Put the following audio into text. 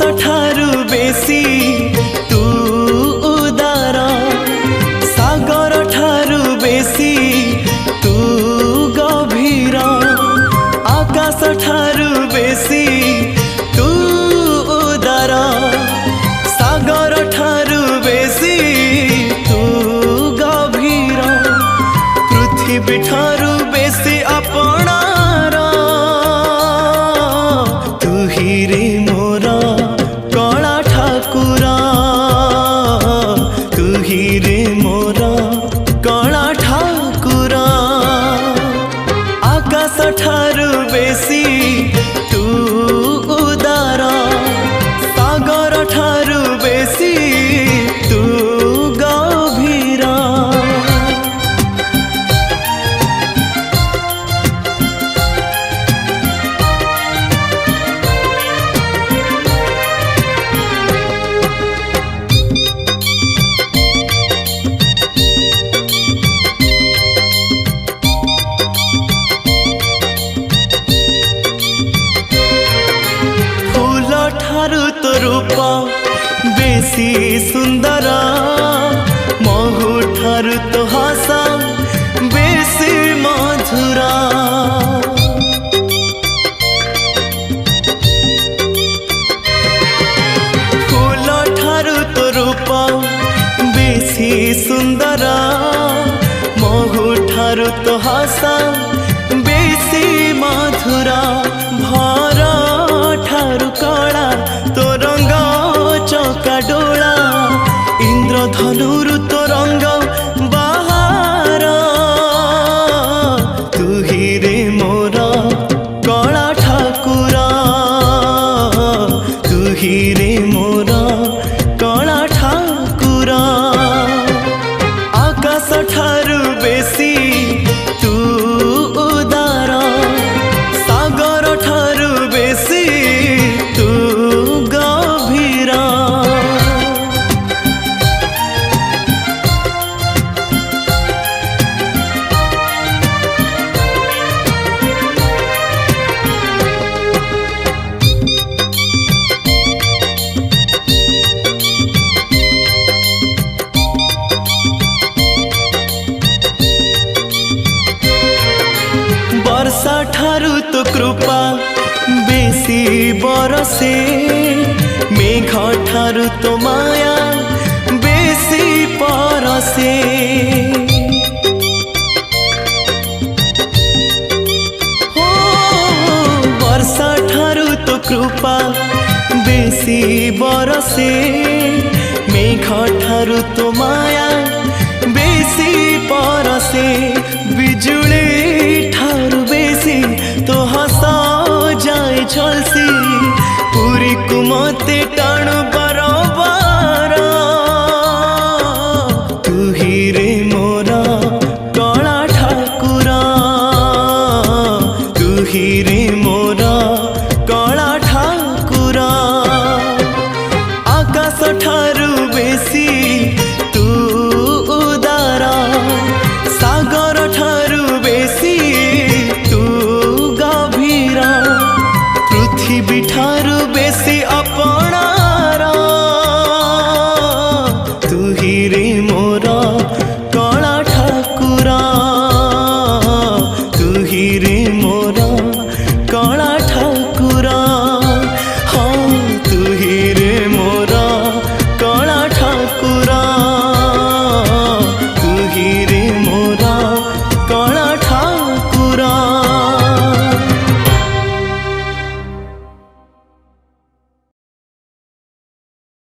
ठारू बेसी तू उदार, सागर ठारू बेसी तू गभीर, आकाश ठारू बेसी तू उदार, सागर ठारू बेसी तू गभीर, पृथ्वी ठारू बेसी अपनार तू ही रे मोर कला ठाकुर, तू ही रे मोर कला ठाकुर, आकाश ठारू बेसी तू उदार, सागर ठारू बेसी तू गभीर। ठारू तो रूप बेसी सुंदर, महु ठारू तो हसा बेसी मधुर, फूल ठारू तो रूप बेसी सुंदर, महु ठारू तो हसा बेसी मधुर, भर ठारू कला तो रंग चौका डोला, इंद्रधनुरु तो रंग बाहार, तू ही रे मोर कला ठाकुर, तू ही रे मोर कला ठाकुर, आकाश ठारू बेसी तू उदार, सागर ठारू बेसी तू गभीर। वर्षा ठारू तो कृपा बेसी बरसे, मेघ ठारू तो माया बेसी परसे, हो वर्षा ठारू तो कृपा बेसी बरसे, मेघ ठारू तो माया